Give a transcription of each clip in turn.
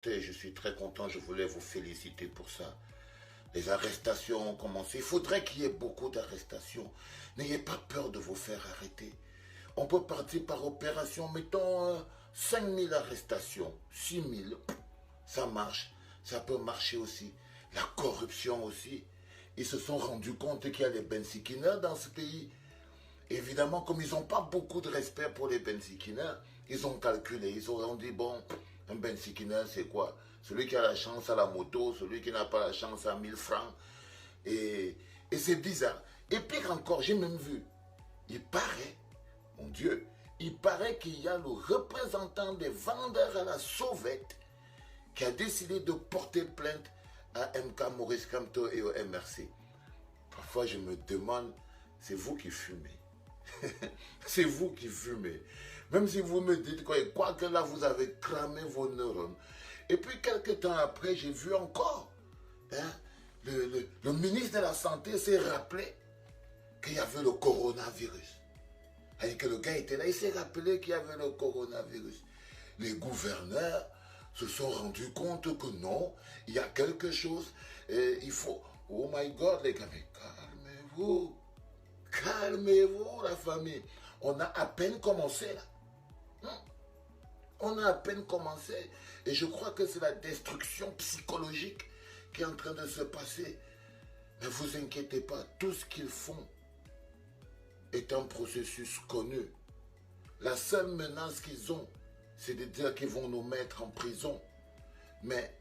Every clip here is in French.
Je suis très content, je voulais vous féliciter pour ça. Les arrestations ont commencé. Il faudrait qu'il y ait beaucoup d'arrestations. N'ayez pas peur de vous faire arrêter. On peut partir par opération, mettons 5000 arrestations, 6000, ça marche. Ça peut marcher aussi. La corruption aussi. Ils se sont rendus compte qu'il y a des bensikineurs dans ce pays. Évidemment, comme ils n'ont pas beaucoup de respect pour les bensikineurs, ils ont calculé, ils ont dit, bon, un bensikineur, c'est quoi? Celui qui a la chance à la moto, celui qui n'a pas la chance à 1000 francs. Et c'est bizarre. Et pire encore, j'ai même vu, il paraît, mon Dieu, il paraît qu'il y a le représentant des vendeurs à la sauvette qui a décidé de porter plainte à MK Maurice Kamto et au MRC. Parfois, je me demande, c'est vous qui fumez. C'est vous qui fumez. Même si vous me dites quoi que là, vous avez cramé vos neurones. Et puis, quelques temps après, j'ai vu encore, hein, le ministre de la Santé s'est rappelé qu'il y avait le coronavirus. Et que le gars était là, il s'est rappelé qu'il y avait le coronavirus. Les gouverneurs se sont rendus compte que non, il y a quelque chose, et il faut... Oh my God, les gars, mais calmez-vous. Calmez-vous, la famille. On a à peine commencé, là. On a à peine commencé. Et je crois que c'est la destruction psychologique qui est en train de se passer. Ne vous inquiétez pas, tout ce qu'ils font est un processus connu. La seule menace qu'ils ont, c'est de dire qu'ils vont nous mettre en prison. Mais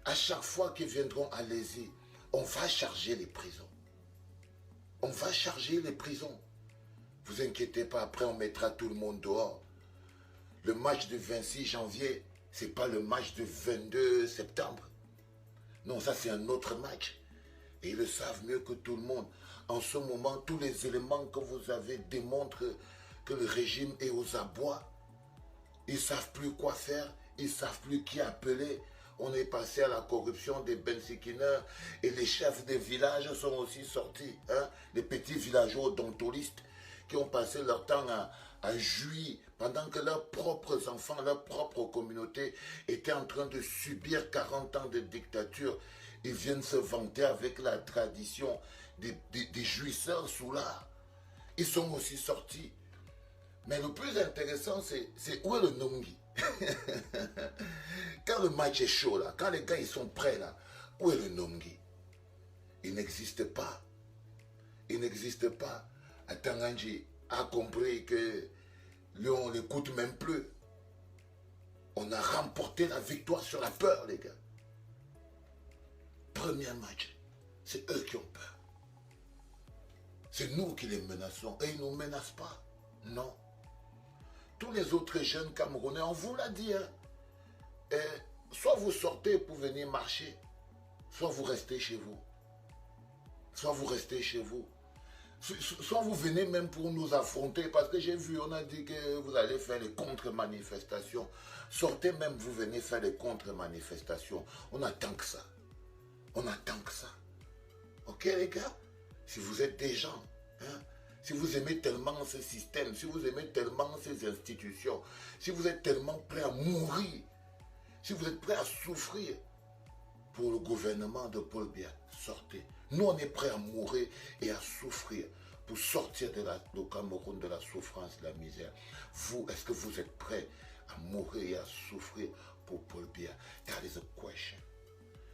à chaque fois qu'ils viendront à l'Asie, on va charger les prisons. On va charger les prisons. Vous inquiétez pas, après on mettra tout le monde dehors. Le match du 26 janvier, c'est pas le match du 22 septembre. Non, ça c'est un autre match. Et ils le savent mieux que tout le monde. En ce moment, tous les éléments que vous avez démontrent que le régime est aux abois. Ils ne savent plus quoi faire, ils ne savent plus qui appeler. On est passé à la corruption des bensikineurs et les chefs des villages sont aussi sortis. Hein? Les petits villageois odontolistes qui ont passé leur temps à jouir pendant que leurs propres enfants, leur propre communauté étaient en train de subir 40 ans de dictature. Ils viennent se vanter avec la tradition des jouisseurs sous l'art. Ils sont aussi sortis. Mais le plus intéressant, c'est où est le Nongi? Quand le match est chaud, là, quand les gars ils sont prêts, là, où est le Nongi? Il n'existe pas. Il n'existe pas. Atanganji a compris que lui, on ne l'écoute même plus. On a remporté la victoire sur la peur, les gars. Premier match, c'est eux qui ont peur. C'est nous qui les menaçons. Et ils ne nous menacent pas. Non. Tous les autres jeunes Camerounais, on vous l'a dit, hein, soit vous sortez pour venir marcher, soit vous restez chez vous. Soit vous restez chez vous. Soit vous venez même pour nous affronter, parce que j'ai vu, on a dit que vous allez faire les contre-manifestations. Sortez même, vous venez faire les contre-manifestations. On attend que ça. On attend que ça. Ok les gars? Si vous êtes des gens, hein, si vous aimez tellement ce système, si vous aimez tellement ces institutions, si vous êtes tellement prêts à mourir, si vous êtes prêts à souffrir pour le gouvernement de Paul Biya, sortez. Nous, on est prêts à mourir et à souffrir pour sortir du Cameroun de la souffrance, de la misère. Vous, est-ce que vous êtes prêts à mourir et à souffrir pour Paul Biya? That is a question.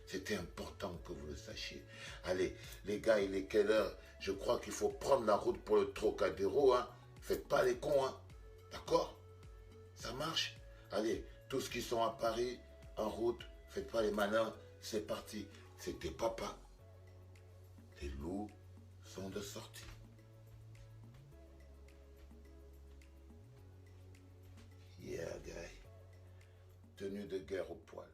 C'était important que vous le sachiez. Allez, les gars, il est quelle heure? Je crois qu'il faut prendre la route pour le Trocadéro. Hein. Faites pas les cons. Hein. D'accord? Ça marche? Allez, tous qui sont à Paris, en route, faites pas les malins. C'est parti. C'était papa. Les loups sont de sortie. Yeah, guy. Tenue de guerre au poil.